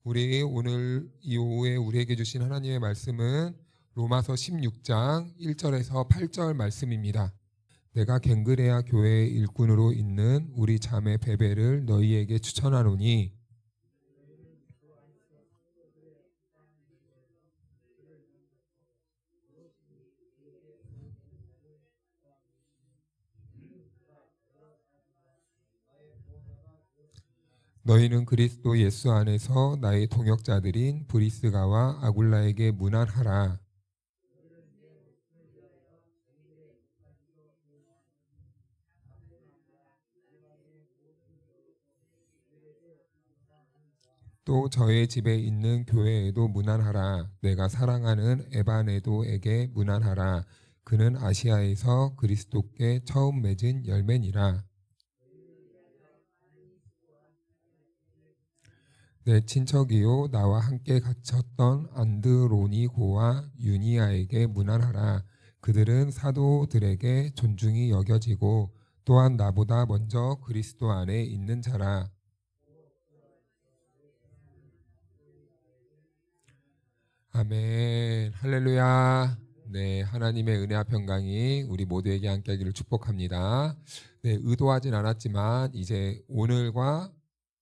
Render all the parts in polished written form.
우리 오늘 이 오후에 우리에게 주신 하나님의 말씀은 로마서 16장 1절에서 8절 말씀입니다. 내가 갱그레아 교회의 일꾼으로 있는 우리 자매 베베를 너희에게 추천하노니 너희는 그리스도 예수 안에서 나의 동역자들인 브리스가와 아굴라에게 문안하라. 또 저의 집에 있는 교회에도 문안하라. 내가 사랑하는 에바네도에게 문안하라. 그는 아시아에서 그리스도께 처음 맺은 열매니라. 내 친척이요 나와 함께 갇혔던 안드로니고와 유니아에게 문안하라. 그들은 사도들에게 존중이 여겨지고 또한 나보다 먼저 그리스도 안에 있는 자라. 아멘. 할렐루야. 네, 하나님의 은혜와 평강이 우리 모두에게 함께하기를 축복합니다. 네, 의도하진 않았지만 이제 오늘과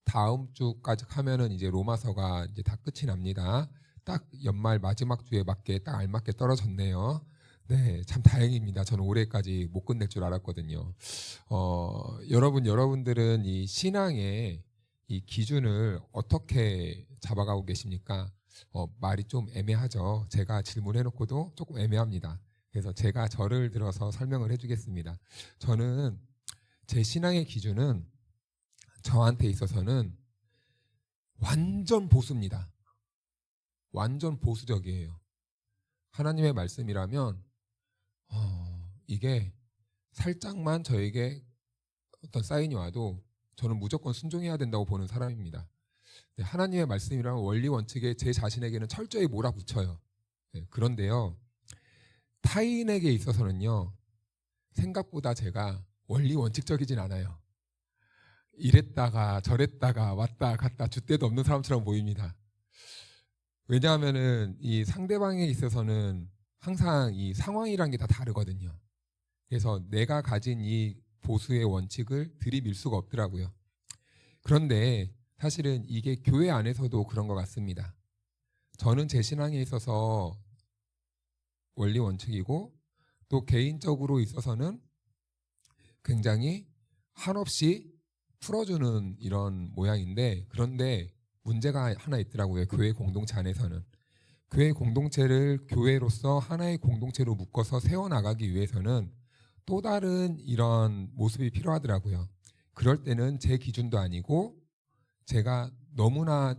다음 주까지 하면은 이제 로마서가 이제 다 끝이 납니다. 딱 연말 마지막 주에 맞게 딱 알맞게 떨어졌네요. 네, 참 다행입니다. 저는 올해까지 못 끝낼 줄 알았거든요. 여러분들은 이 신앙의 이 기준을 어떻게 잡아가고 계십니까? 말이 좀 애매하죠. 제가 질문해놓고도 조금 애매합니다. 그래서 제가 저를 들어서 설명을 해주겠습니다. 저는 제 신앙의 기준은 저한테 있어서는 완전 보수입니다. 완전 보수적이에요. 하나님의 말씀이라면 이게 살짝만 저에게 어떤 사인이 와도 저는 무조건 순종해야 된다고 보는 사람입니다. 네, 하나님의 말씀이라면 원리 원칙에 제 자신에게는 철저히 몰아붙여요. 네, 그런데요, 타인에게 있어서는요, 생각보다 제가 원리 원칙적이진 않아요. 이랬다가 저랬다가 왔다 갔다 줏대도 없는 사람처럼 보입니다. 왜냐하면은 이 상대방에 있어서는 항상 이 상황이란 게 다 다르거든요. 그래서 내가 가진 이 보수의 원칙을 들이밀 수가 없더라고요. 그런데 사실은 이게 교회 안에서도 그런 것 같습니다. 저는 제 신앙에 있어서 원리 원칙이고 또 개인적으로 있어서는 굉장히 한없이 풀어주는 이런 모양인데, 그런데 문제가 하나 있더라고요. 교회 공동체 안에서는 교회 공동체를 교회로서 하나의 공동체로 묶어서 세워나가기 위해서는 또 다른 이런 모습이 필요하더라고요. 그럴 때는 제 기준도 아니고 제가 너무나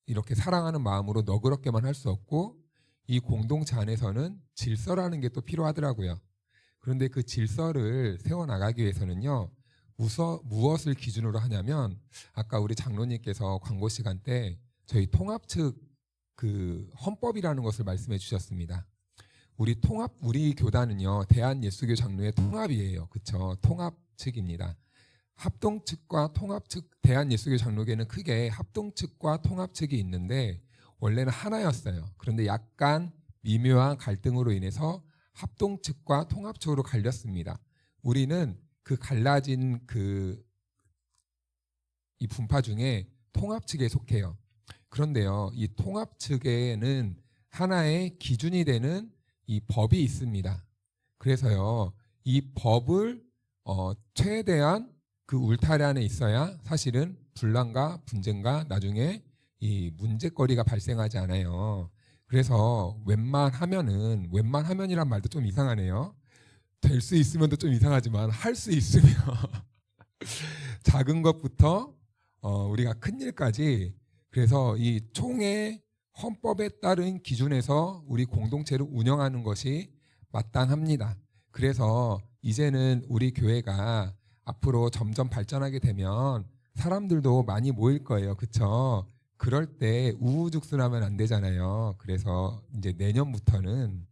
이렇게 사랑하는 마음으로 너그럽게만 할 수 없고 이 공동체 안에서는 질서라는 게 또 필요하더라고요. 그런데 그 질서를 세워나가기 위해서는요, 무엇을 기준으로 하냐면 아까 우리 장로님께서 광고 시간 때 저희 통합 측 그 헌법이라는 것을 말씀해 주셨습니다. 우리 교단은요, 대한예수교 장로의 통합이에요. 그쵸? 통합 측입니다. 합동 측과 통합 측, 대한예수교 장로교회는 크게 합동 측과 통합 측이 있는데 원래는 하나였어요. 그런데 약간 미묘한 갈등으로 인해서 합동 측과 통합 측으로 갈렸습니다. 우리는 그 갈라진 이 분파 중에 통합 측에 속해요. 그런데요, 이 통합 측에는 하나의 기준이 되는 이 법이 있습니다. 그래서요, 이 법을 최대한 그 울타리 안에 있어야 사실은 분란과 분쟁과 나중에 이 문제거리가 발생하지 않아요. 그래서 웬만하면이란 말도 좀 이상하네요. 될 수 있으면도 좀 이상하지만 할 수 있으면 작은 것부터 우리가 큰 일까지, 그래서 이 총회 헌법에 따른 기준에서 우리 공동체를 운영하는 것이 마땅합니다. 그래서 이제는 우리 교회가 앞으로 점점 발전하게 되면 사람들도 많이 모일 거예요. 그쵸? 그럴 때 우후죽순하면 안 되잖아요. 그래서 이제 내년부터는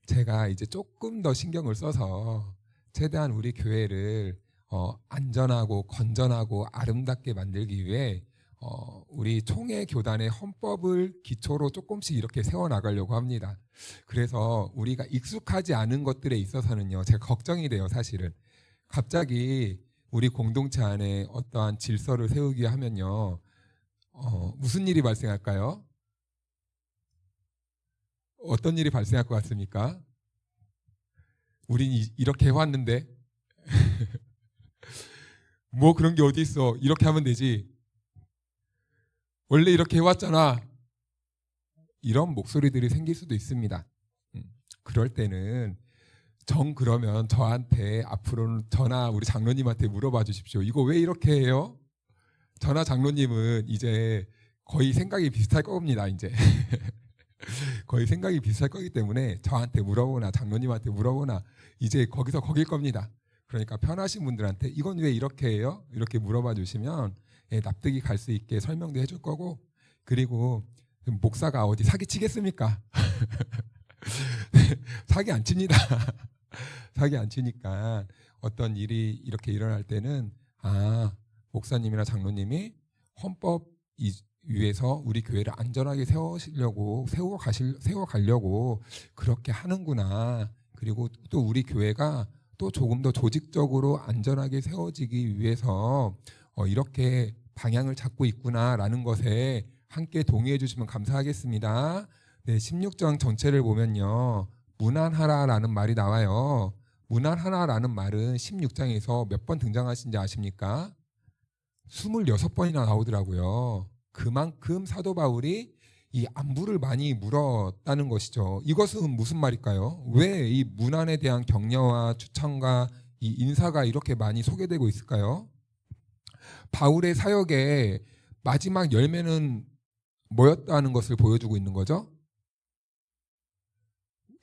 제가 이제 조금 더 신경을 써서 최대한 우리 교회를 안전하고 건전하고 아름답게 만들기 위해 우리 총회 교단의 헌법을 기초로 조금씩 이렇게 세워나가려고 합니다. 그래서 우리가 익숙하지 않은 것들에 있어서는요, 제가 걱정이 돼요, 사실은. 갑자기 우리 공동체 안에 어떠한 질서를 세우기 하면요, 무슨 일이 발생할까요? 어떤 일이 발생할 것 같습니까? 우린 이렇게 해왔는데 뭐 그런 게 어디 있어? 이렇게 하면 되지. 원래 이렇게 해왔잖아. 이런 목소리들이 생길 수도 있습니다. 그럴 때는 그러면 저한테 앞으로는 저나 우리 장로님한테 물어봐 주십시오. 이거 왜 이렇게 해요? 저나 장로님은 이제 거의 생각이 비슷할 겁니다. 이제 거의 생각이 비슷할 거기 때문에 저한테 물어보나 장로님한테 물어보나 이제 거기서 거길 겁니다. 그러니까 편하신 분들한테 이건 왜 이렇게 해요? 이렇게 물어봐 주시면 납득이 갈 수 있게 설명도 해줄 거고, 그리고 목사가 어디 사기 치겠습니까? 사기 안 칩니다. 사기 안 치니까 어떤 일이 이렇게 일어날 때는 목사님이나 장로님이 헌법 위에서 우리 교회를 안전하게 세워가려고 그렇게 하는구나. 그리고 또 우리 교회가 또 조금 더 조직적으로 안전하게 세워지기 위해서 이렇게 방향을 잡고 있구나라는 것에 함께 동의해 주시면 감사하겠습니다. 네, 16장 전체를 보면요, 문안하라라는 말이 나와요. 문안하라라는 말은 16장에서 몇 번 등장하신지 아십니까? 26번이나 나오더라고요. 그만큼 사도 바울이 이 안부를 많이 물었다는 것이죠. 이것은 무슨 말일까요? 왜 이 문안에 대한 격려와 추천과 이 인사가 이렇게 많이 소개되고 있을까요? 바울의 사역의 마지막 열매는 뭐였다는 것을 보여주고 있는 거죠?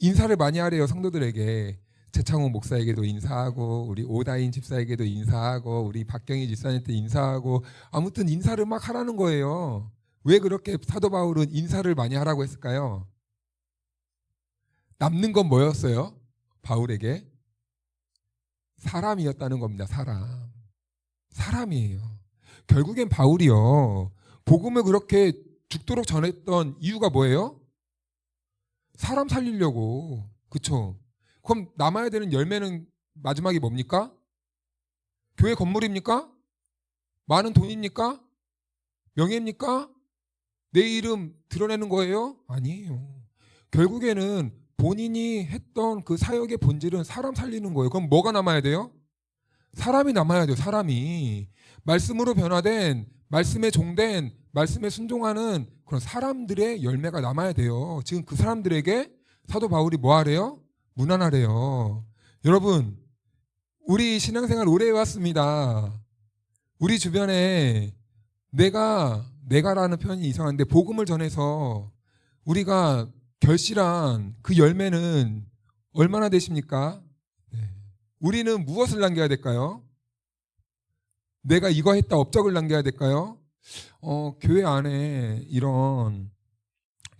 인사를 많이 하래요, 성도들에게. 최창호 목사에게도 인사하고, 우리 오다인 집사에게도 인사하고, 우리 박경희 집사님한테 인사하고, 아무튼 인사를 막 하라는 거예요. 왜 그렇게 사도 바울은 인사를 많이 하라고 했을까요? 남는 건 뭐였어요? 바울에게 사람이었다는 겁니다. 사람이에요. 결국엔 바울이요, 복음을 그렇게 죽도록 전했던 이유가 뭐예요? 사람 살리려고. 그쵸? 그럼 남아야 되는 열매는 마지막이 뭡니까? 교회 건물입니까? 많은 돈입니까? 명예입니까? 내 이름 드러내는 거예요? 아니에요. 결국에는 본인이 했던 그 사역의 본질은 사람 살리는 거예요. 그럼 뭐가 남아야 돼요? 사람이 남아야 돼요. 사람이. 말씀으로 변화된, 말씀에 종된, 말씀에 순종하는 그런 사람들의 열매가 남아야 돼요. 지금 그 사람들에게 사도 바울이 뭐 하래요? 문안하래요. 여러분, 우리 신앙생활 오래 해왔습니다. 우리 주변에 내가라는 표현이 이상한데 복음을 전해서 우리가 결실한 그 열매는 얼마나 되십니까? 네. 우리는 무엇을 남겨야 될까요? 내가 이거 했다 업적을 남겨야 될까요? 교회 안에 이런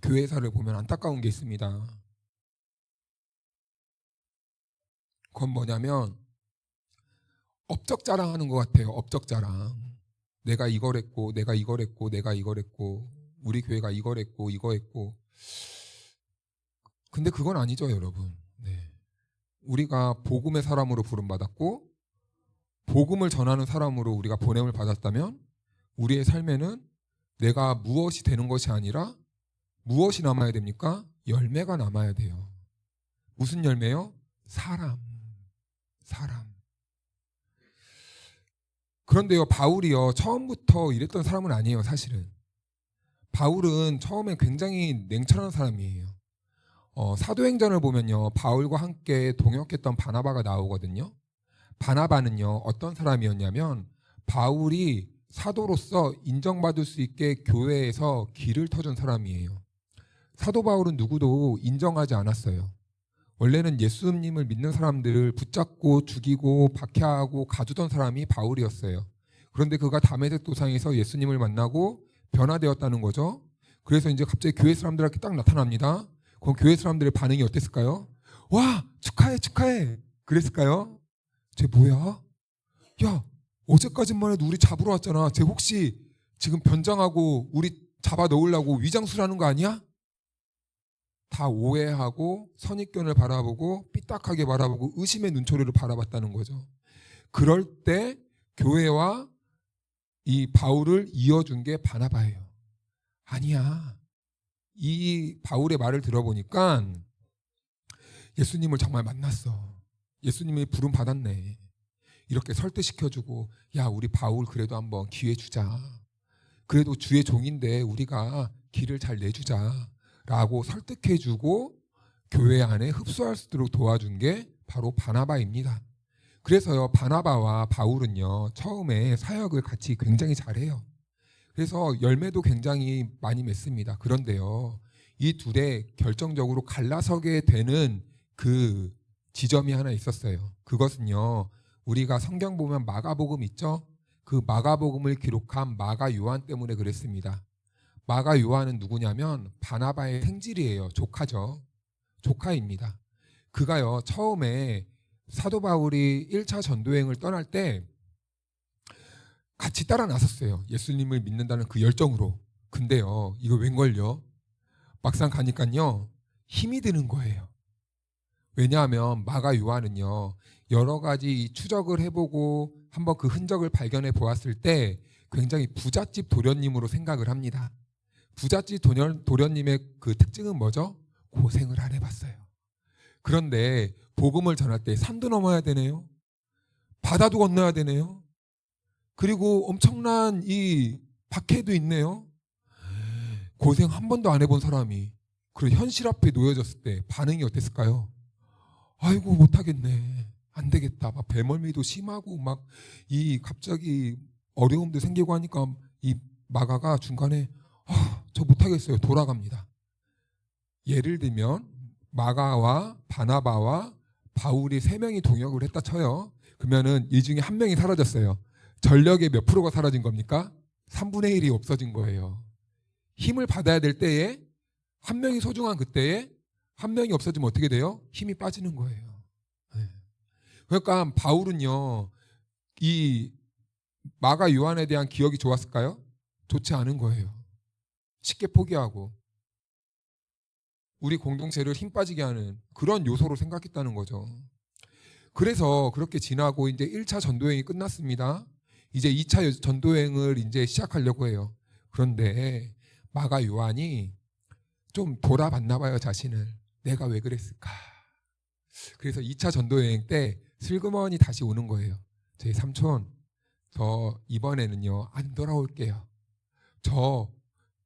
교회사를 보면 안타까운 게 있습니다. 그건 뭐냐면 업적 자랑하는 것 같아요. 업적 자랑. 내가 이걸 했고, 내가 이걸 했고, 내가 이걸 했고, 우리 교회가 이걸 했고, 이거 했고. 근데 그건 아니죠, 여러분. 네. 우리가 복음의 사람으로 부름받았고, 복음을 전하는 사람으로 우리가 보냄을 받았다면 우리의 삶에는 내가 무엇이 되는 것이 아니라 무엇이 남아야 됩니까? 열매가 남아야 돼요. 무슨 열매요? 사람. 그런데요, 바울이요, 처음부터 이랬던 사람은 아니에요, 사실은. 바울은 처음에 굉장히 냉철한 사람이에요. 사도행전을 보면요, 바울과 함께 동역했던 바나바가 나오거든요. 바나바는요, 어떤 사람이었냐면 바울이 사도로서 인정받을 수 있게 교회에서 길을 터준 사람이에요. 사도 바울은 누구도 인정하지 않았어요. 원래는 예수님을 믿는 사람들을 붙잡고 죽이고 박해하고 가두던 사람이 바울이었어요. 그런데 그가 다메섹 도상에서 예수님을 만나고 변화되었다는 거죠. 그래서 이제 갑자기 교회 사람들한테 딱 나타납니다. 그럼 교회 사람들의 반응이 어땠을까요? 와, 축하해 그랬을까요? 쟤 뭐야? 야, 어제까지만 해도 우리 잡으러 왔잖아. 쟤 혹시 지금 변장하고 우리 잡아 넣으려고 위장술하는 거 아니야? 다 오해하고 선입견을 바라보고 삐딱하게 바라보고 의심의 눈초리를 바라봤다는 거죠. 그럴 때 교회와 이 바울을 이어준 게 바나바예요. 아니야. 이 바울의 말을 들어보니까 예수님을 정말 만났어. 예수님이 부름 받았네. 이렇게 설득시켜주고, 야, 우리 바울 그래도 한번 기회 주자. 그래도 주의 종인데 우리가 길을 잘 내주자 라고 설득해주고 교회 안에 흡수할 수 있도록 도와준 게 바로 바나바입니다. 그래서요, 바나바와 바울은요, 처음에 사역을 같이 굉장히 잘해요. 그래서 열매도 굉장히 많이 맺습니다. 그런데요, 이 둘의 결정적으로 갈라서게 되는 그 지점이 하나 있었어요. 그것은요, 우리가 성경 보면 마가복음 있죠? 그 마가복음을 기록한 마가 요한 때문에 그랬습니다. 마가 요한은 누구냐면 바나바의 생질이에요. 조카죠. 조카입니다. 그가요, 처음에 사도 바울이 1차 전도여행을 떠날 때 같이 따라 나섰어요. 예수님을 믿는다는 그 열정으로. 근데요, 이거 웬걸요? 막상 가니까요, 힘이 드는 거예요. 왜냐하면 마가 요한은요, 여러 가지 추적을 해보고 한번 그 흔적을 발견해 보았을 때 굉장히 부잣집 도련님으로 생각을 합니다. 부잣집 도련님의 그 특징은 뭐죠? 고생을 안 해봤어요. 그런데 복음을 전할 때 산도 넘어야 되네요. 바다도 건너야 되네요. 그리고 엄청난 이 박해도 있네요. 고생 한 번도 안 해본 사람이 그리고 현실 앞에 놓여졌을 때 반응이 어땠을까요? 아이고, 못하겠네. 안 되겠다. 막 배멀미도 심하고 막 이 갑자기 어려움도 생기고 하니까 이 마가가 중간에 저 못하겠어요. 돌아갑니다. 예를 들면 마가와 바나바와 바울이 3명이 동역을 했다 쳐요. 그러면은 이 중에 한 명이 사라졌어요. 전력의 몇 프로가 사라진 겁니까? 3분의 1이 없어진 거예요. 힘을 받아야 될 때에 한 명이 소중한 그때에 한 명이 없어지면 어떻게 돼요? 힘이 빠지는 거예요. 그러니까 바울은요, 이 마가 요한에 대한 기억이 좋았을까요? 좋지 않은 거예요. 쉽게 포기하고 우리 공동체를 힘 빠지게 하는 그런 요소로 생각했다는 거죠. 그래서 그렇게 지나고 이제 1차 전도여행이 끝났습니다. 이제 2차 전도여행을 이제 시작하려고 해요. 그런데 마가 요한이 좀 돌아봤나 봐요, 자신을. 내가 왜 그랬을까? 그래서 2차 전도여행 때 슬그머니 다시 오는 거예요. 저희 삼촌, 저 이번에는요 안 돌아올게요. 저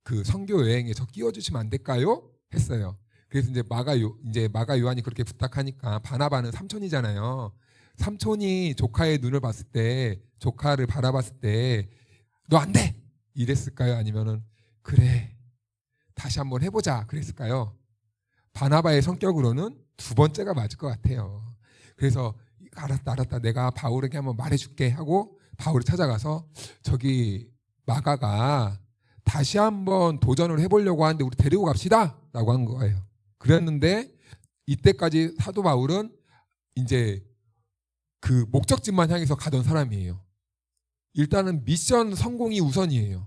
그 선교 여행에 저 끼워주시면 안 될까요? 했어요. 그래서 이제 마가 요한이 그렇게 부탁하니까 바나바는 삼촌이잖아요. 삼촌이 조카의 눈을 봤을 때, 조카를 바라봤을 때 너 안 돼! 이랬을까요? 아니면은 그래, 다시 한번 해보자 그랬을까요? 바나바의 성격으로는 두 번째가 맞을 것 같아요. 그래서 알았다, 내가 바울에게 한번 말해줄게 하고 바울이 찾아가서 저기 마가가 다시 한번 도전을 해보려고 하는데 우리 데리고 갑시다 라고 한 거예요. 그랬는데 이때까지 사도 바울은 이제 그 목적지만 향해서 가던 사람이에요. 일단은 미션 성공이 우선이에요.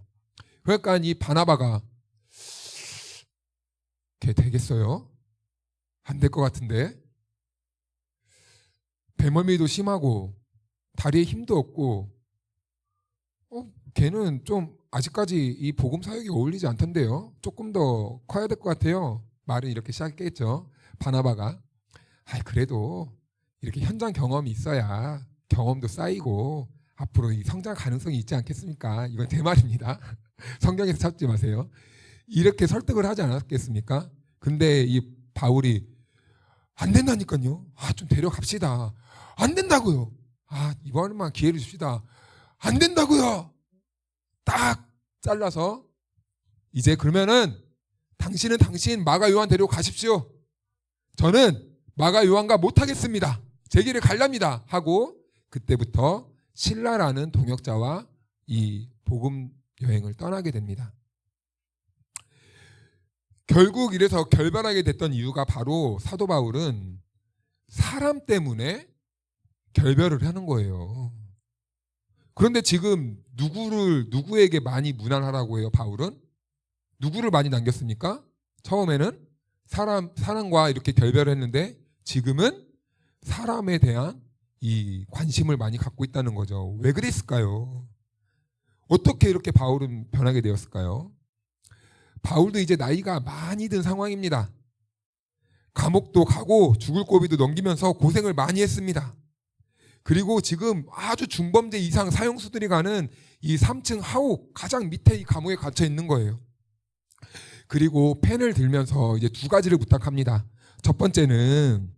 그러니까 이 바나바가 걔 되겠어요? 안 될 것 같은데, 배멀미도 심하고 다리에 힘도 없고 걔는 좀 아직까지 이 복음 사역이 어울리지 않던데요. 조금 더 커야 될 것 같아요. 말을 이렇게 시작했겠죠. 바나바가 그래도 이렇게 현장 경험이 있어야 경험도 쌓이고 앞으로 이 성장 가능성이 있지 않겠습니까? 이건 제 말입니다. 성경에서 찾지 마세요. 이렇게 설득을 하지 않았겠습니까? 근데 이 바울이 안 된다니까요. 좀 데려갑시다. 안 된다고요. 이번만 기회를 줍시다. 안 된다고요. 딱 잘라서 이제 그러면은 당신은 당신 마가 요한 데리고 가십시오. 저는 마가 요한과 못하겠습니다. 제 길을 갈랍니다. 하고 그때부터 실라라는 동역자와 이 복음 여행을 떠나게 됩니다. 결국 이래서 결별하게 됐던 이유가 바로 사도 바울은 사람 때문에 결별을 하는 거예요. 그런데 지금 누구에게 많이 문안하라고 해요, 바울은? 누구를 많이 남겼습니까? 처음에는 사람과 이렇게 결별을 했는데 지금은 사람에 대한 이 관심을 많이 갖고 있다는 거죠. 왜 그랬을까요? 어떻게 이렇게 바울은 변하게 되었을까요? 바울도 이제 나이가 많이 든 상황입니다. 감옥도 가고 죽을 고비도 넘기면서 고생을 많이 했습니다. 그리고 지금 아주 중범죄 이상 사형수들이 가는 이 3층 하옥 가장 밑에 이 감옥에 갇혀 있는 거예요. 그리고 펜을 들면서 이제 두 가지를 부탁합니다. 첫 번째는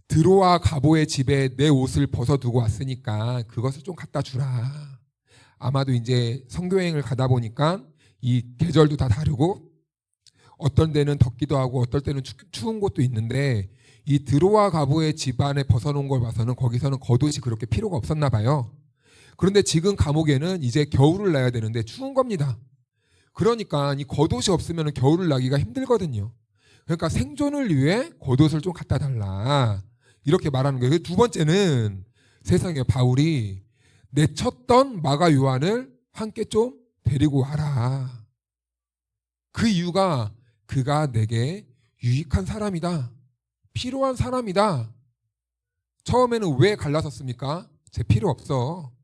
드로아 가보의 집에 내 옷을 벗어두고 왔으니까 그것을 좀 갖다 주라. 아마도 이제 선교여행을 가다 보니까 이 계절도 다 다르고 어떤 데는 덥기도 하고 어떨 때는 추운 곳도 있는데 이 드로아 가보의 집안에 벗어놓은 걸 봐서는 거기서는 겉옷이 그렇게 필요가 없었나 봐요. 그런데 지금 감옥에는 이제 겨울을 나야 되는데 추운 겁니다. 그러니까 이 겉옷이 없으면 겨울을 나기가 힘들거든요. 그러니까 생존을 위해 겉옷을 좀 갖다 달라. 이렇게 말하는 거예요. 두 번째는 세상에 바울이 내쳤던 마가 요한을 함께 좀 데리고 와라. 그 이유가 그가 내게 유익한 사람이다. 필요한 사람이다. 처음에는 왜 갈라섰습니까? 제 필요 없어.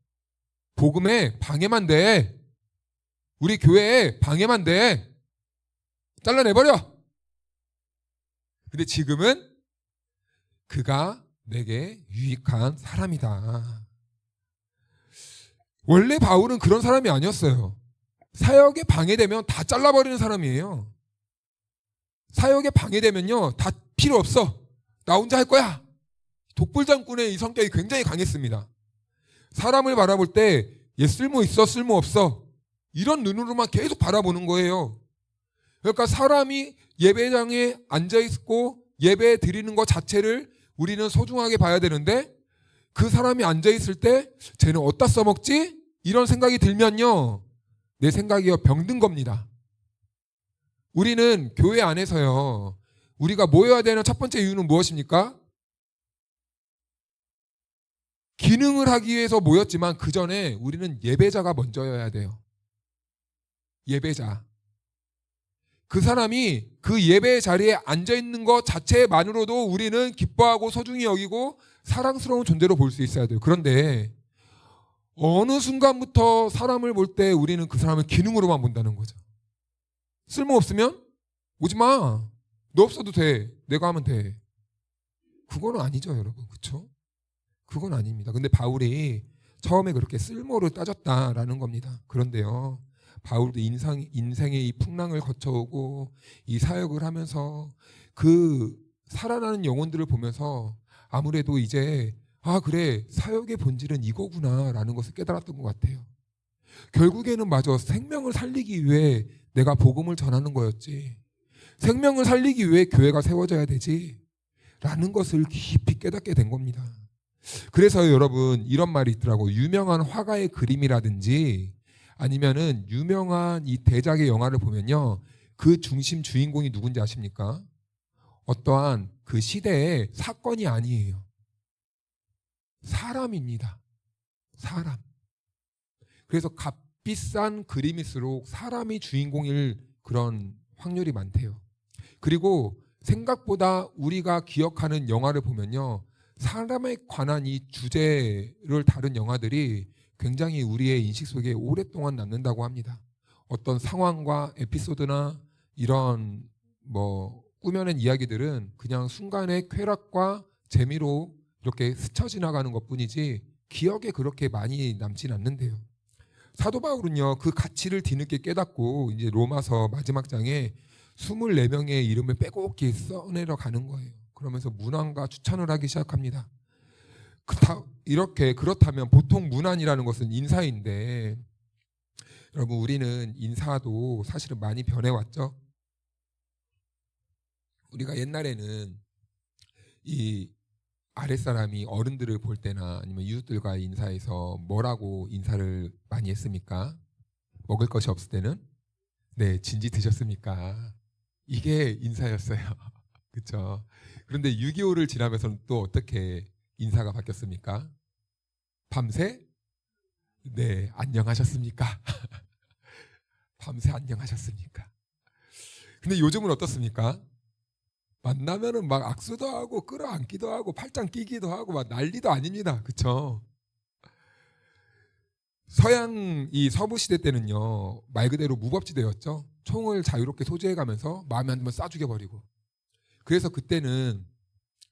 복음에 방해만 돼. 우리 교회에 방해만 돼. 잘라내버려. 근데 지금은 그가 내게 유익한 사람이다. 원래 바울은 그런 사람이 아니었어요. 사역에 방해되면 다 잘라버리는 사람이에요. 사역에 방해되면요 다 필요 없어. 나 혼자 할 거야. 독불장군의 이 성격이 굉장히 강했습니다. 사람을 바라볼 때 얘 쓸모 있어 쓸모 없어 이런 눈으로만 계속 바라보는 거예요. 그러니까 사람이 예배장에 앉아있고 예배 드리는 것 자체를 우리는 소중하게 봐야 되는데 그 사람이 앉아있을 때 쟤는 어디다 써먹지? 이런 생각이 들면요 내 생각이요 병든 겁니다. 우리는 교회 안에서요 우리가 모여야 되는 첫 번째 이유는 무엇입니까? 기능을 하기 위해서 모였지만 그 전에 우리는 예배자가 먼저여야 돼요. 예배자. 그 사람이 그 예배 자리에 앉아있는 것 자체만으로도 우리는 기뻐하고 소중히 여기고 사랑스러운 존재로 볼 수 있어야 돼요. 그런데 어느 순간부터 사람을 볼 때 우리는 그 사람을 기능으로만 본다는 거죠. 쓸모없으면 오지 마. 너 없어도 돼. 내가 하면 돼. 그건 아니죠, 여러분. 그렇죠? 그건 아닙니다. 근데 바울이 처음에 그렇게 쓸모를 따졌다라는 겁니다. 그런데요. 바울도 인생의 이 풍랑을 거쳐오고 이 사역을 하면서 그 살아나는 영혼들을 보면서 아무래도 이제 그래 사역의 본질은 이거구나라는 것을 깨달았던 것 같아요. 결국에는 마저 생명을 살리기 위해 내가 복음을 전하는 거였지. 생명을 살리기 위해 교회가 세워져야 되지. 라는 것을 깊이 깨닫게 된 겁니다. 그래서 여러분 이런 말이 있더라고요. 유명한 화가의 그림이라든지 아니면은 유명한 이 대작의 영화를 보면요. 그 중심 주인공이 누군지 아십니까? 어떠한 그 시대의 사건이 아니에요. 사람입니다. 사람. 그래서 값비싼 그림일수록 사람이 주인공일 그런 확률이 많대요. 그리고 생각보다 우리가 기억하는 영화를 보면요. 사람에 관한 이 주제를 다룬 영화들이 굉장히 우리의 인식 속에 오랫동안 남는다고 합니다. 어떤 상황과 에피소드나 이런 꾸며낸 이야기들은 그냥 순간의 쾌락과 재미로 이렇게 스쳐 지나가는 것뿐이지 기억에 그렇게 많이 남진 않는데요. 사도 바울은요 그 가치를 뒤늦게 깨닫고 이제 로마서 마지막 장에 24명의 이름을 빼곡히 써내려 가는 거예요. 그러면서 문안과 추천을 하기 시작합니다. 이렇게 그렇다면 보통 문안이라는 것은 인사인데 여러분 우리는 인사도 사실은 많이 변해왔죠. 우리가 옛날에는 이 아랫사람이 어른들을 볼 때나 아니면 이웃들과 인사해서 뭐라고 인사를 많이 했습니까? 먹을 것이 없을 때는 네 진지 드셨습니까? 이게 인사였어요. 그렇죠? 그런데 6.25를 지나면서는 또 어떻게 인사가 바뀌었습니까? 밤새 네, 안녕하셨습니까? 밤새 안녕하셨습니까? 근데 요즘은 어떻습니까? 만나면은 막 악수도 하고 끌어안기도 하고 팔짱 끼기도 하고 막 난리도 아닙니다. 그쵸? 서양 이 서부 시대 때는요, 말 그대로 무법지대였죠. 총을 자유롭게 소지해가면서 마음에 안 들면 쏴 죽여버리고. 그래서 그때는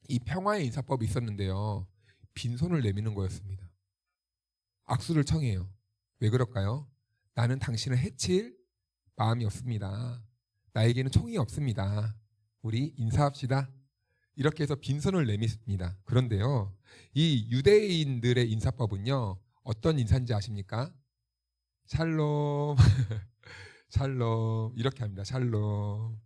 이 평화의 인사법이 있었는데요, 빈손을 내미는 거였습니다. 악수를 청해요. 왜 그럴까요? 나는 당신을 해칠 마음이 없습니다. 나에게는 총이 없습니다. 우리 인사합시다. 이렇게 해서 빈손을 내밉니다. 그런데요, 이 유대인들의 인사법은요, 어떤 인사인지 아십니까? 샬롬, 샬롬 이렇게 합니다. 샬롬.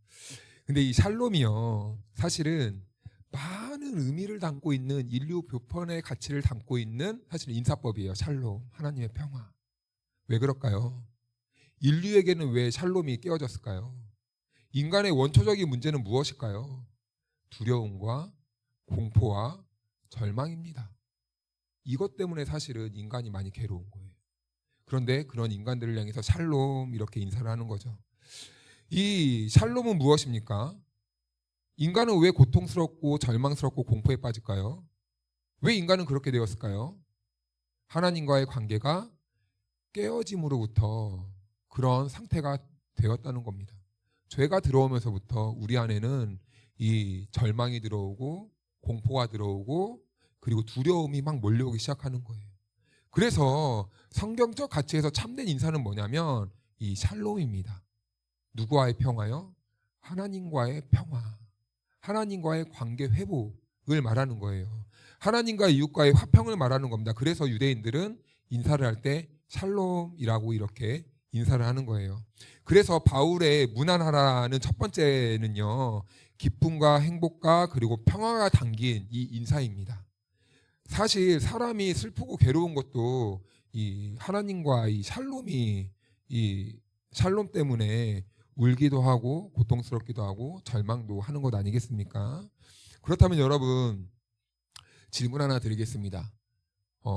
근데 이 샬롬이요, 사실은 많은 의미를 담고 있는, 인류 보편의 가치를 담고 있는 사실 인사법이에요. 샬롬, 하나님의 평화. 왜 그럴까요? 인류에게는 왜 샬롬이 깨어졌을까요? 인간의 원초적인 문제는 무엇일까요? 두려움과 공포와 절망입니다. 이것 때문에 사실은 인간이 많이 괴로운 거예요. 그런데 그런 인간들을 향해서 샬롬 이렇게 인사를 하는 거죠. 이 샬롬은 무엇입니까? 인간은 왜 고통스럽고 절망스럽고 공포에 빠질까요? 왜 인간은 그렇게 되었을까요? 하나님과의 관계가 깨어짐으로부터 그런 상태가 되었다는 겁니다. 죄가 들어오면서부터 우리 안에는 이 절망이 들어오고 공포가 들어오고 그리고 두려움이 막 몰려오기 시작하는 거예요. 그래서 성경적 가치에서 참된 인사는 뭐냐면 이 샬롬입니다. 누구와의 평화요? 하나님과의 평화. 하나님과의 관계 회복을 말하는 거예요. 하나님과 이웃과의 화평을 말하는 겁니다. 그래서 유대인들은 인사를 할 때 샬롬이라고 이렇게 인사를 하는 거예요. 그래서 바울의 무난하라는 첫 번째는요, 기쁨과 행복과 그리고 평화가 담긴 이 인사입니다. 사실 사람이 슬프고 괴로운 것도 이 하나님과 이 샬롬 때문에 울기도 하고 고통스럽기도 하고 절망도 하는 것 아니겠습니까? 그렇다면 여러분, 질문 하나 드리겠습니다.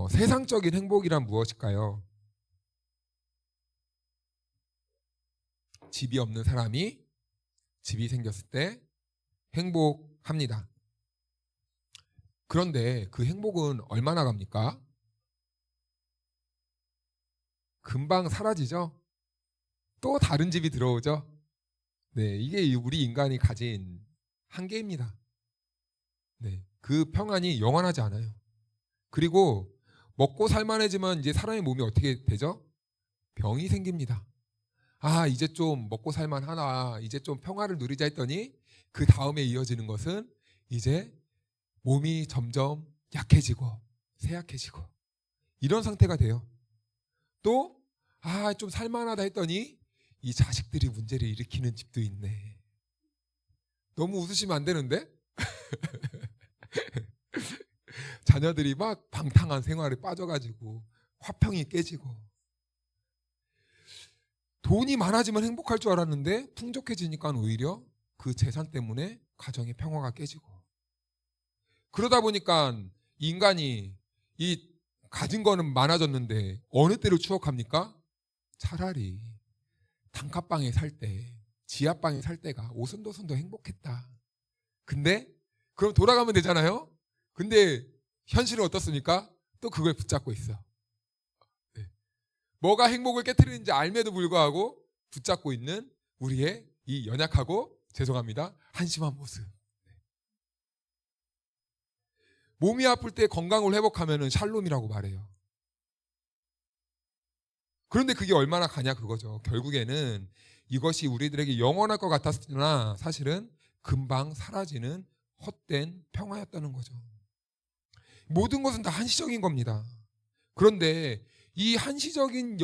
세상적인 행복이란 무엇일까요? 집이 없는 사람이 집이 생겼을 때 행복합니다. 그런데 그 행복은 얼마나 갑니까? 금방 사라지죠? 또 다른 집이 들어오죠? 네, 이게 우리 인간이 가진 한계입니다. 네, 그 평안이 영원하지 않아요. 그리고 먹고 살만해지면 이제 사람의 몸이 어떻게 되죠? 병이 생깁니다. 아, 이제 좀 먹고 살만하나, 이제 좀 평화를 누리자 했더니 그 다음에 이어지는 것은 이제 몸이 점점 약해지고 쇠약해지고 이런 상태가 돼요. 또 좀 살만하다 했더니 이 자식들이 문제를 일으키는 집도 있네. 너무 웃으시면 안 되는데? 자녀들이 막 방탕한 생활에 빠져가지고 화평이 깨지고 돈이 많아지면 행복할 줄 알았는데 풍족해지니까 오히려 그 재산 때문에 가정의 평화가 깨지고 그러다 보니까 인간이 이 가진 거는 많아졌는데 어느 때를 추억합니까? 차라리 단칸방에 살 때, 지하방에 살 때가 오순도순도 행복했다. 근데 그럼 돌아가면 되잖아요. 근데 현실은 어떻습니까? 또 그걸 붙잡고 있어. 네. 뭐가 행복을 깨트리는지 알매도 불구하고 붙잡고 있는 우리의 이 연약하고 죄송합니다, 한심한 모습. 몸이 아플 때 건강을 회복하면 샬롬이라고 말해요. 그런데 그게 얼마나 가냐 그거죠. 결국에는 이것이 우리들에게 영원할 것 같았으나 사실은 금방 사라지는 헛된 평화였다는 거죠. 모든 것은 다 한시적인 겁니다. 그런데 이 한시적인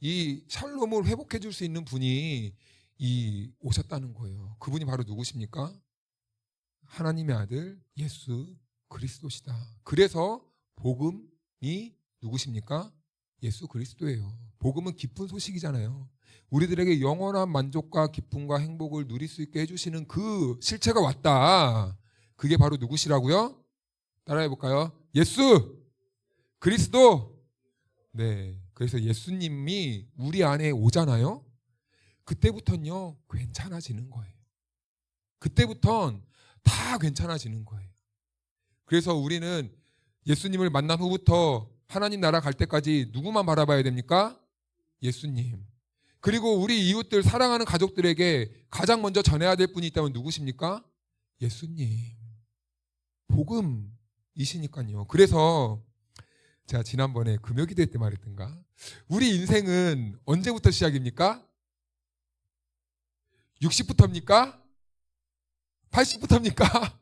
이 샬롬을 회복해 줄 수 있는 분이 오셨다는 거예요. 그분이 바로 누구십니까? 하나님의 아들 예수 그리스도시다. 그래서 복음이 누구십니까? 예수 그리스도예요. 복음은 기쁜 소식이잖아요. 우리들에게 영원한 만족과 기쁨과 행복을 누릴 수 있게 해주시는 그 실체가 왔다. 그게 바로 누구시라고요? 따라해 볼까요? 예수 그리스도. 네. 그래서 예수님이 우리 안에 오잖아요. 그때부터는요, 괜찮아지는 거예요. 그때부턴 다 괜찮아지는 거예요. 그래서 우리는 예수님을 만난 후부터 하나님 나라 갈 때까지 누구만 바라봐야 됩니까? 예수님. 그리고 우리 이웃들, 사랑하는 가족들에게 가장 먼저 전해야 될 분이 있다면 누구십니까? 예수님. 복음이시니까요. 그래서 제가 지난번에 금요기도 때 말했던가, 우리 인생은 언제부터 시작입니까? 60부터입니까? 80부터입니까?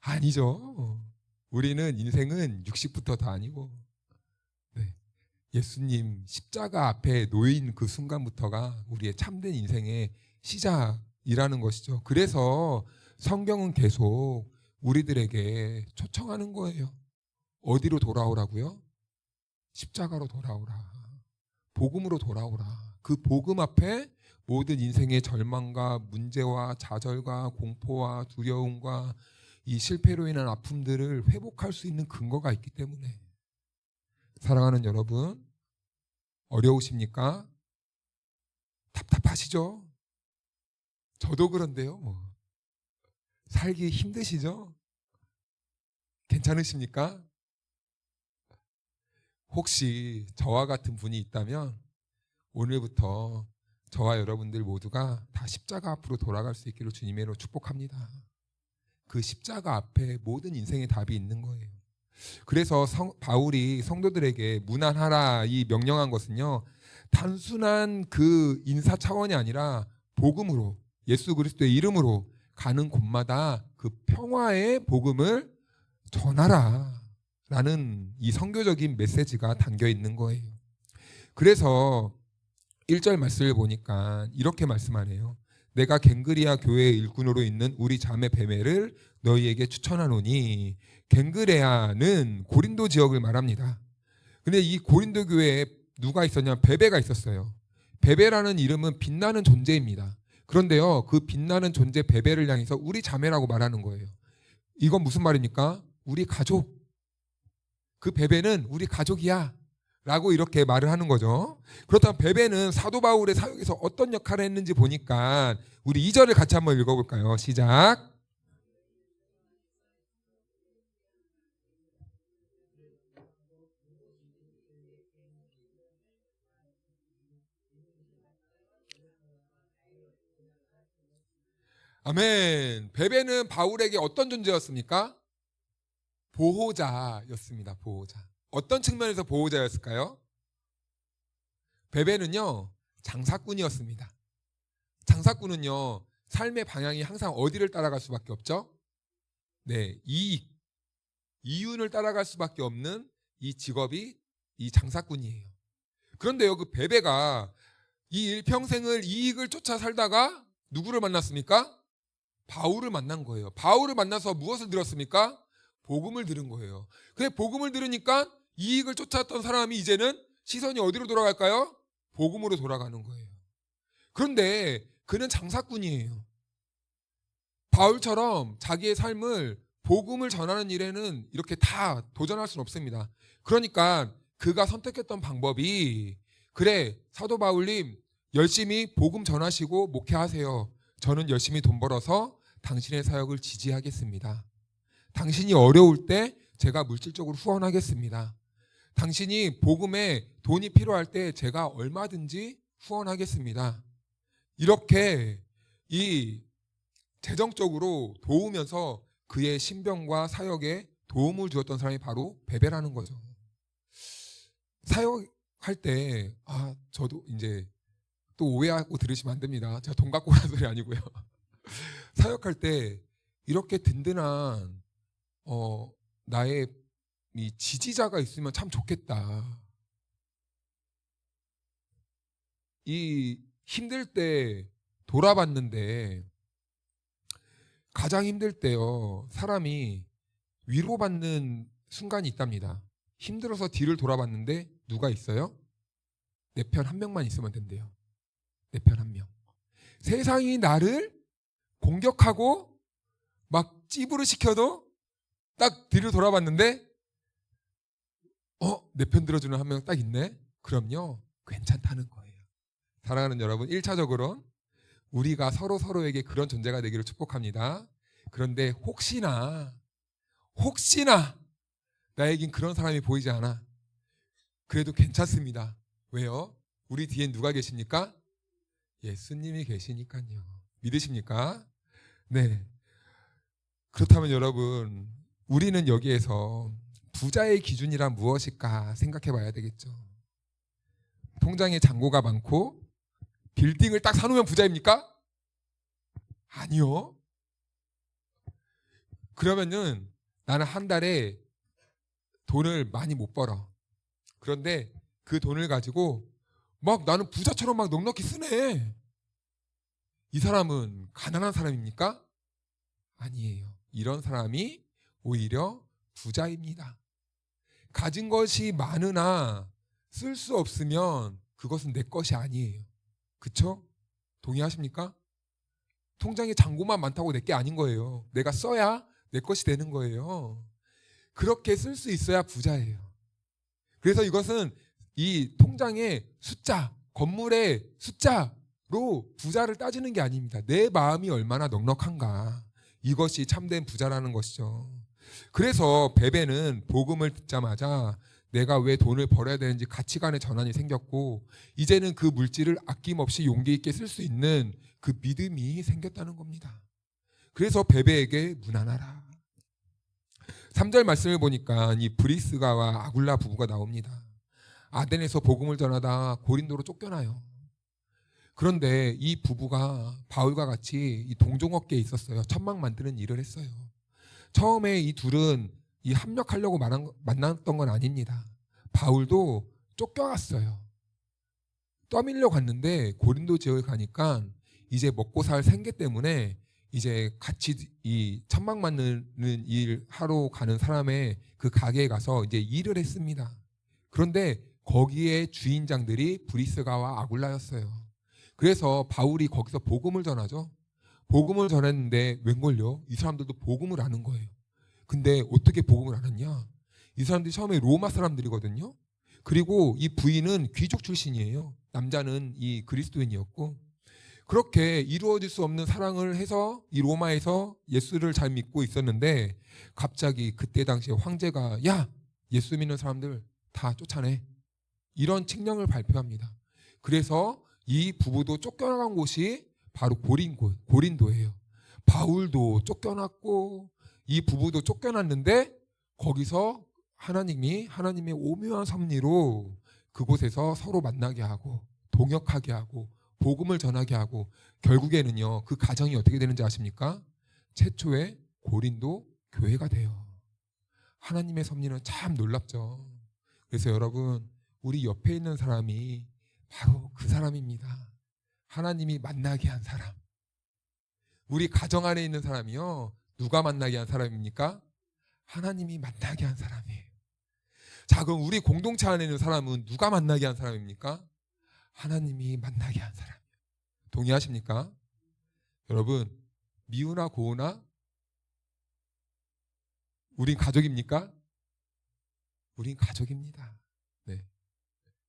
아니죠. 우리는 인생은 60부터도 아니고, 네. 예수님 십자가 앞에 놓인 그 순간부터가 우리의 참된 인생의 시작이라는 것이죠. 그래서 성경은 계속 우리들에게 초청하는 거예요. 어디로 돌아오라고요? 십자가로 돌아오라. 복음으로 돌아오라. 그 복음 앞에 모든 인생의 절망과 문제와 좌절과 공포와 두려움과 이 실패로 인한 아픔들을 회복할 수 있는 근거가 있기 때문에. 사랑하는 여러분, 어려우십니까? 답답하시죠? 저도 그런데요. 살기 힘드시죠? 괜찮으십니까? 혹시 저와 같은 분이 있다면 오늘부터 저와 여러분들 모두가 다 십자가 앞으로 돌아갈 수 있기를 주님으로 축복합니다. 그 십자가 앞에 모든 인생의 답이 있는 거예요. 그래서 바울이 성도들에게 문안하라 이 명령한 것은요, 단순한 그 인사 차원이 아니라 복음으로, 예수 그리스도의 이름으로 가는 곳마다 그 평화의 복음을 전하라 라는 이 선교적인 메시지가 담겨 있는 거예요. 그래서 1절 말씀을 보니까 이렇게 말씀하네요. 내가 갱그리아 교회의 일꾼으로 있는 우리 자매 베메를 너희에게 추천하노니. 갱그레아는 고린도 지역을 말합니다. 근데 이 고린도 교회에 누가 있었냐? 베베가 있었어요. 베베라는 이름은 빛나는 존재입니다. 그런데요, 그 빛나는 존재 베베를 향해서 우리 자매라고 말하는 거예요. 이건 무슨 말입니까? 우리 가족. 그 베베는 우리 가족이야 라고 이렇게 말을 하는 거죠. 그렇다면 베베는 사도 바울의 사역에서 어떤 역할을 했는지 보니까 우리 2절을 같이 한번 읽어볼까요? 시작. 아멘. 베베는 바울에게 어떤 존재였습니까? 보호자였습니다. 보호자. 어떤 측면에서 보호자였을까요? 베베는요, 장사꾼이었습니다. 장사꾼은요, 삶의 방향이 항상 어디를 따라갈 수밖에 없죠? 네, 이익, 이윤을 따라갈 수밖에 없는 이 직업이 이 장사꾼이에요. 그런데요, 그 베베가 이 일평생을 이익을 쫓아 살다가 누구를 만났습니까? 바울을 만난 거예요. 바울을 만나서 무엇을 들었습니까? 복음을 들은 거예요. 그래, 복음을 들으니까 이익을 쫓았던 사람이 이제는 시선이 어디로 돌아갈까요? 복음으로 돌아가는 거예요. 그런데 그는 장사꾼이에요. 바울처럼 자기의 삶을 복음을 전하는 일에는 이렇게 다 도전할 수는 없습니다. 그러니까 그가 선택했던 방법이, 그래, 사도 바울님 열심히 복음 전하시고 목회하세요. 저는 열심히 돈 벌어서 당신의 사역을 지지하겠습니다. 당신이 어려울 때 제가 물질적으로 후원하겠습니다. 당신이 복음에 돈이 필요할 때 제가 얼마든지 후원하겠습니다. 이렇게 이 재정적으로 도우면서 그의 신병과 사역에 도움을 주었던 사람이 바로 베베라는 거죠. 사역할 때 저도 이제 또 오해하고 들으시면 안 됩니다. 제가 돈 갖고 오라는 소리 아니고요. 사역할 때 이렇게 든든한 나의 이 지지자가 있으면 참 좋겠다. 이 힘들 때 돌아봤는데 가장 힘들 때요, 사람이 위로받는 순간이 있답니다. 힘들어서 뒤를 돌아봤는데 누가 있어요? 내 편 한 명만 있으면 된대요. 내 편 한 명. 세상이 나를 공격하고 막 찌부를 시켜도 딱 뒤를 돌아봤는데 내 편 들어주는 한 명 딱 있네? 그럼요, 괜찮다는 거예요. 사랑하는 여러분, 1차적으로 우리가 서로에게 그런 존재가 되기를 축복합니다. 그런데 혹시나 나에겐 그런 사람이 보이지 않아. 그래도 괜찮습니다. 왜요? 우리 뒤엔 누가 계십니까? 예수님이 계시니까요. 믿으십니까? 네. 그렇다면 여러분, 우리는 여기에서 부자의 기준이란 무엇일까 생각해 봐야 되겠죠. 통장에 잔고가 많고 빌딩을 딱 사놓으면 부자입니까? 아니요. 그러면은 나는 한 달에 돈을 많이 못 벌어. 그런데 그 돈을 가지고 막 나는 부자처럼 막 넉넉히 쓰네. 이 사람은 가난한 사람입니까? 아니에요. 이런 사람이 오히려 부자입니다. 가진 것이 많으나 쓸 수 없으면 그것은 내 것이 아니에요. 그쵸? 동의하십니까? 통장에 잔고만 많다고 내 게 아닌 거예요. 내가 써야 내 것이 되는 거예요. 그렇게 쓸 수 있어야 부자예요. 그래서 이것은 이 통장의 숫자, 건물의 숫자로 부자를 따지는 게 아닙니다. 내 마음이 얼마나 넉넉한가. 이것이 참된 부자라는 것이죠. 그래서 베베는 복음을 듣자마자 내가 왜 돈을 벌어야 되는지 가치관의 전환이 생겼고, 이제는 그 물질을 아낌없이 용기 있게 쓸 수 있는 그 믿음이 생겼다는 겁니다. 그래서 베베에게 문안하라. 3절 말씀을 보니까 이 브리스가와 아굴라 부부가 나옵니다. 아덴에서 복음을 전하다 고린도로 쫓겨나요. 그런데 이 부부가 바울과 같이 이 동종업계에 있었어요. 천막 만드는 일을 했어요. 처음에 이 둘은 이 합력하려고 만났던 건 아닙니다. 바울도 쫓겨갔어요. 떠밀려 갔는데 고린도 지역에 가니까 이제 먹고 살 생계 때문에 이제 같이 이 천막 만드는 일 하러 가는 사람의 그 가게에 가서 이제 일을 했습니다. 그런데 거기에 주인장들이 브리스가와 아굴라였어요. 그래서 바울이 거기서 복음을 전하죠. 복음을 전했는데 웬걸요? 이 사람들도 복음을 아는 거예요. 근데 어떻게 복음을 알았냐? 이 사람들이 처음에 로마 사람들이거든요. 그리고 이 부인은 귀족 출신이에요. 남자는 이 그리스도인이었고, 그렇게 이루어질 수 없는 사랑을 해서 이 로마에서 예수를 잘 믿고 있었는데, 갑자기 그때 당시에 황제가 야, 예수 믿는 사람들 다 쫓아내, 이런 칙령을 발표합니다. 그래서 이 부부도 쫓겨나간 곳이 바로 고린도예요. 바울도 쫓겨났고 이 부부도 쫓겨났는데, 거기서 하나님의 오묘한 섭리로 그곳에서 서로 만나게 하고 동역하게 하고 복음을 전하게 하고, 결국에는요, 그 가정이 어떻게 되는지 아십니까? 최초의 고린도 교회가 돼요. 하나님의 섭리는 참 놀랍죠. 그래서 여러분, 우리 옆에 있는 사람이 바로 그 사람입니다. 하나님이 만나게 한 사람. 우리 가정 안에 있는 사람이요, 누가 만나게 한 사람입니까? 하나님이 만나게 한 사람이에요. 자, 그럼 우리 공동체 안에 있는 사람은 누가 만나게 한 사람입니까? 하나님이 만나게 한 사람이에요. 동의하십니까? 여러분, 미우나 고우나 우린 가족입니까? 우린 가족입니다. 네,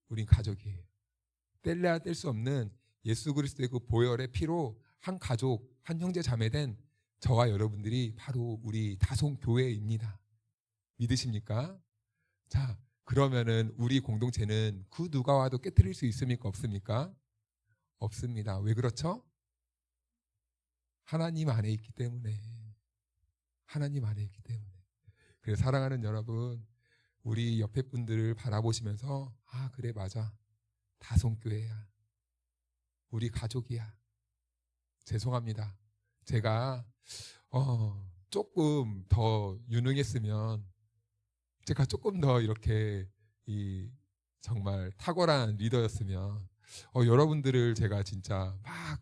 우린 가족이에요. 뗄래야 뗄 수 없는 예수 그리스도의 그 보혈의 피로 한 가족, 한 형제 자매된 저와 여러분들이 바로 우리 다송교회입니다. 믿으십니까? 자, 그러면은 우리 공동체는 그 누가 와도 깨트릴 수 있습니까? 없습니까? 없습니다. 왜 그렇죠? 하나님 안에 있기 때문에. 하나님 안에 있기 때문에. 그래서 사랑하는 여러분, 우리 옆에 분들을 바라보시면서 아, 그래, 맞아, 다송교회야, 우리 가족이야. 죄송합니다. 제가 조금 더 유능했으면, 제가 조금 더 이렇게 이 정말 탁월한 리더였으면 여러분들을 제가 진짜 막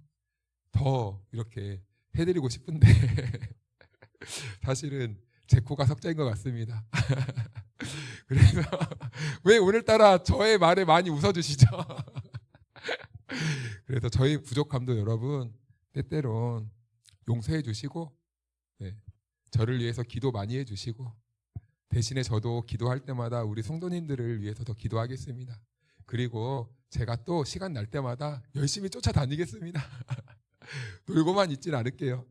더 이렇게 해드리고 싶은데 사실은 제 코가 석자인 것 같습니다. 그래서 왜 오늘따라 저의 말에 많이 웃어주시죠? 그래서 저희 부족함도 여러분 때때론 용서해 주시고, 네, 저를 위해서 기도 많이 해주시고, 대신에 저도 기도할 때마다 우리 성도님들을 위해서 더 기도하겠습니다. 그리고 제가 또 시간 날 때마다 열심히 쫓아다니겠습니다. 놀고만 있진 않을게요.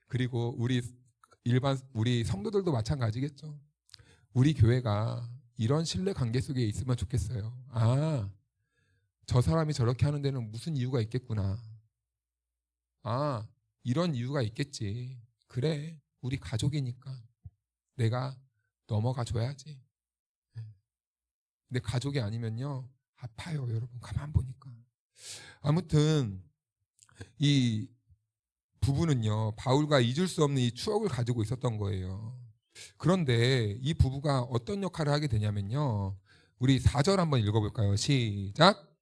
그리고 우리 성도들도 마찬가지겠죠. 우리 교회가 이런 신뢰 관계 속에 있으면 좋겠어요. 아, 저 사람이 저렇게 하는 데는 무슨 이유가 있겠구나. 아, 이런 이유가 있겠지. 그래, 우리 가족이니까 내가 넘어가 줘야지. 근데 가족이 아니면요, 아파요, 여러분. 가만 보니까. 아무튼 이 부부는요, 바울과 잊을 수 없는 이 추억을 가지고 있었던 거예요. 그런데 이 부부가 어떤 역할을 하게 되냐면요, 우리 4절 한번 읽어볼까요? 시작.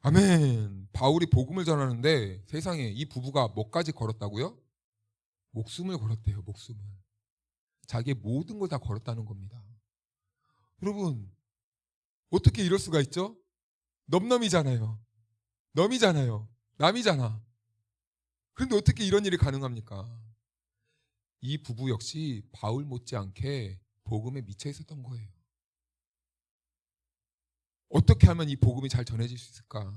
아멘. 바울이 복음을 전하는데 세상에 이 부부가 뭐까지 걸었다고요? 목숨을 걸었대요. 목숨을. 자기의 모든 걸 다 걸었다는 겁니다. 여러분, 어떻게 이럴 수가 있죠? 넘넘이잖아요. 넘이잖아요. 남이잖아. 그런데 어떻게 이런 일이 가능합니까? 이 부부 역시 바울 못지않게 복음에 미쳐 있었던 거예요. 어떻게 하면 이 복음이 잘 전해질 수 있을까?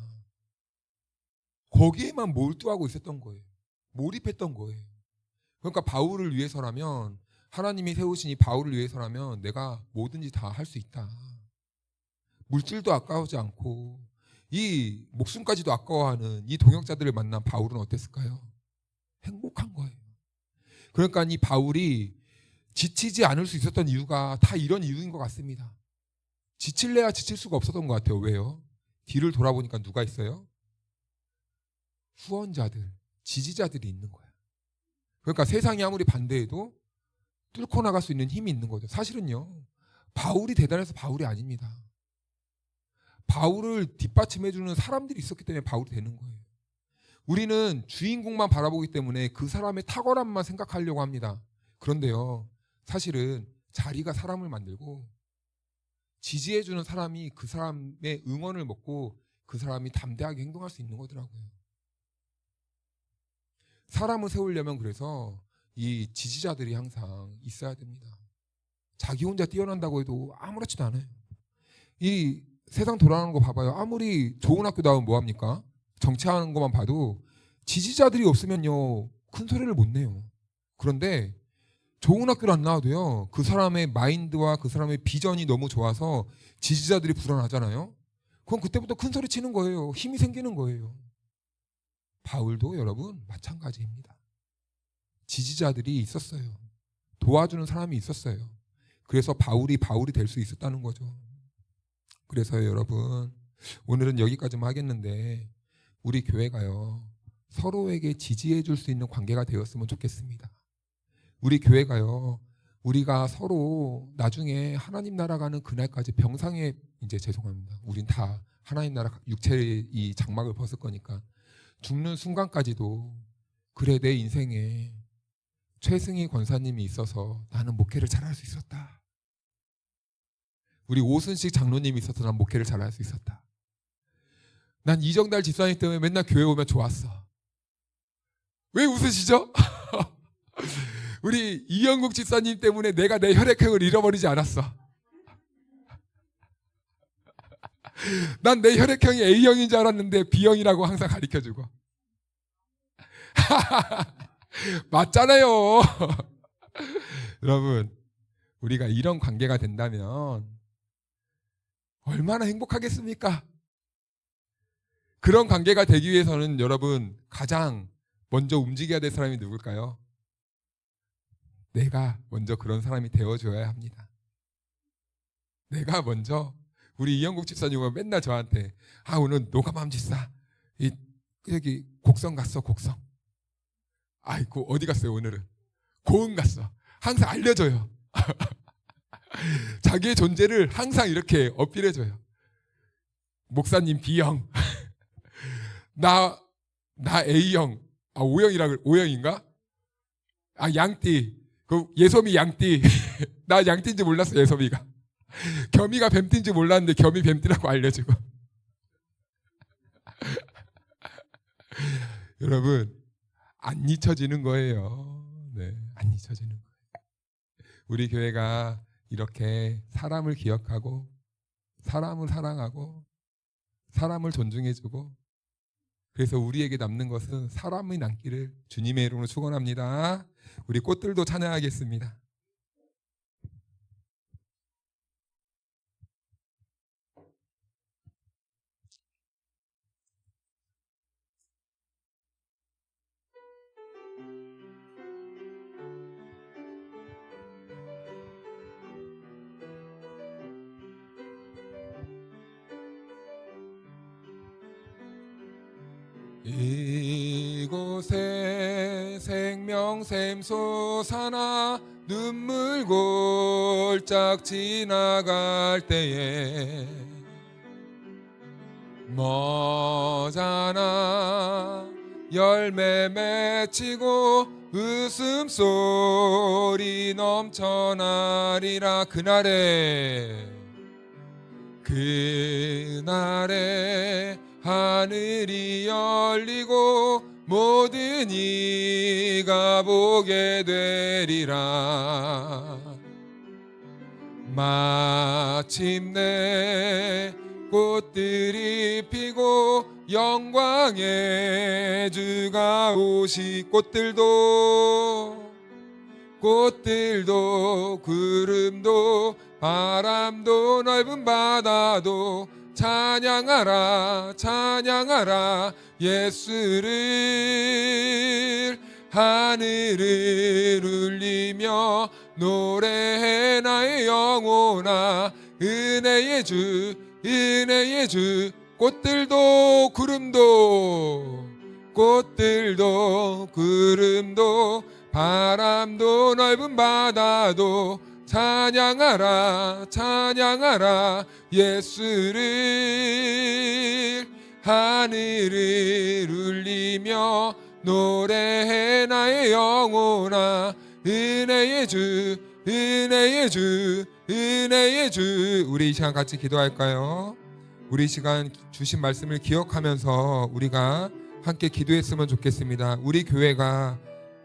거기에만 몰두하고 있었던 거예요. 몰입했던 거예요. 그러니까 바울을 위해서라면, 하나님이 세우신 이 바울을 위해서라면 내가 뭐든지 다 할 수 있다. 물질도 아까우지 않고 이 목숨까지도 아까워하는 이 동역자들을 만난 바울은 어땠을까요? 행복한 거예요. 그러니까 이 바울이 지치지 않을 수 있었던 이유가 다 이런 이유인 것 같습니다. 지칠래야 지칠 수가 없었던 것 같아요. 왜요? 뒤를 돌아보니까 누가 있어요? 후원자들, 지지자들이 있는 거예요. 그러니까 세상이 아무리 반대해도 뚫고 나갈 수 있는 힘이 있는 거죠. 사실은요, 바울이 대단해서 바울이 아닙니다. 바울을 뒷받침해주는 사람들이 있었기 때문에 바울이 되는 거예요. 우리는 주인공만 바라보기 때문에 그 사람의 탁월함만 생각하려고 합니다. 그런데요, 사실은 자리가 사람을 만들고 지지해주는 사람이 그 사람의 응원을 먹고 그 사람이 담대하게 행동할 수 있는 거더라고요. 사람을 세우려면 그래서 이 지지자들이 항상 있어야 됩니다. 자기 혼자 뛰어난다고 해도 아무렇지도 않아요. 이 세상 돌아가는 거 봐봐요. 아무리 좋은 학교 나오면 뭐합니까? 정치하는 것만 봐도 지지자들이 없으면요, 큰 소리를 못 내요. 그런데 좋은 학교를 안 나와도요, 그 사람의 마인드와 그 사람의 비전이 너무 좋아서 지지자들이 불어나잖아요. 그럼 그때부터 큰 소리 치는 거예요. 힘이 생기는 거예요. 바울도 여러분 마찬가지입니다. 지지자들이 있었어요. 도와주는 사람이 있었어요. 그래서 바울이 될 수 있었다는 거죠. 그래서 여러분, 오늘은 여기까지만 하겠는데 우리 교회가요, 서로에게 지지해 줄 수 있는 관계가 되었으면 좋겠습니다. 우리 교회가요, 우리가 서로 나중에 하나님 나라 가는 그날까지 병상에, 이제 죄송합니다, 우린 다 하나님 나라 육체의 이 장막을 벗을 거니까 죽는 순간까지도, 그래, 내 인생에 최승희 권사님이 있어서 나는 목회를 잘할 수 있었다. 우리 오순식 장로님이 있어서 난 목회를 잘할 수 있었다. 난 이정달 집사님 때문에 맨날 교회 오면 좋았어. 왜 웃으시죠? 우리 이영국 집사님 때문에 내가 내 혈액형을 잃어버리지 않았어. 난 내 혈액형이 A형인 줄 알았는데 B형이라고 항상 가르쳐주고. 맞잖아요. 여러분, 우리가 이런 관계가 된다면 얼마나 행복하겠습니까? 그런 관계가 되기 위해서는 여러분, 가장 먼저 움직여야 될 사람이 누굴까요? 내가 먼저 그런 사람이 되어줘야 합니다. 내가 먼저, 우리 이영국 집사님은 맨날 저한테, 오늘 노가맘 집사 여기 곡성 갔어. 곡성. 아이고, 어디 갔어요 오늘은? 고흥 갔어. 항상 알려줘요. 자기의 존재를 항상 이렇게 어필해줘요. 목사님 B형, 나 A형, O형인가? 양띠, 그 예솜이 양띠. 나 양띠인지 몰랐어. 예솜이가 겸이가 뱀띠인지 몰랐는데 겸이 뱀띠라고 알려주고. 여러분, 안 잊혀지는 거예요. 네, 안 잊혀지는 거예요. 우리 교회가 이렇게 사람을 기억하고 사람을 사랑하고 사람을 존중해주고, 그래서 우리에게 남는 것은 사람이 남기를 주님의 이름으로 축원합니다. 우리 꽃들도 찬양하겠습니다. 이곳에 생명샘 솟아나 눈물 골짝 지나갈 때에 머자나 열매 맺히고 웃음소리 넘쳐나리라. 그날에 하늘이 열리고 모든 이가 보게 되리라. 마침내 꽃들이 피고 영광의 주가 오시. 꽃들도 구름도 바람도 넓은 바다도 찬양하라 찬양하라 예수를. 하늘을 울리며 노래해 나의 영혼아. 은혜의 주 은혜의 주. 꽃들도 구름도 바람도 넓은 바다도 찬양하라 찬양하라 예수를. 하늘을 울리며 노래해 나의 영혼아. 은혜의 주 은혜의 주 은혜의 주. 우리 이 시간 같이 기도할까요? 우리 시간 주신 말씀을 기억하면서 우리가 함께 기도했으면 좋겠습니다. 우리 교회가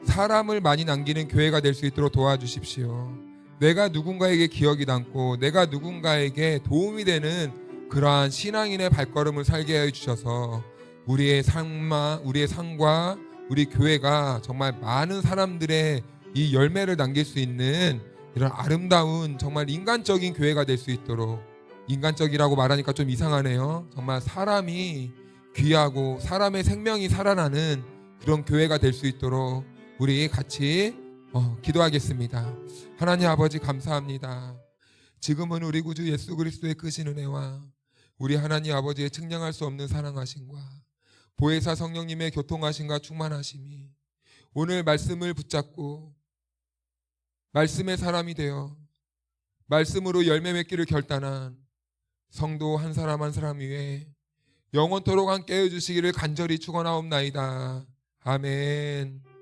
사람을 많이 남기는 교회가 될 수 있도록 도와주십시오. 내가 누군가에게 기억이 남고 내가 누군가에게 도움이 되는 그러한 신앙인의 발걸음을 살게 해주셔서 우리의 삶과 우리 교회가 정말 많은 사람들의 이 열매를 남길 수 있는 이런 아름다운 정말 인간적인 교회가 될 수 있도록. 인간적이라고 말하니까 좀 이상하네요. 정말 사람이 귀하고 사람의 생명이 살아나는 그런 교회가 될 수 있도록 우리 같이 기도하겠습니다. 하나님 아버지 감사합니다. 지금은 우리 구주 예수 그리스도의 크신 은혜와 우리 하나님 아버지의 측량할 수 없는 사랑하심과 보혜사 성령님의 교통하심과 충만하심이 오늘 말씀을 붙잡고 말씀의 사람이 되어 말씀으로 열매 맺기를 결단한 성도 한 사람 한 사람 위에 영원토록 함께 해주시기를 간절히 축원하옵나이다. 아멘.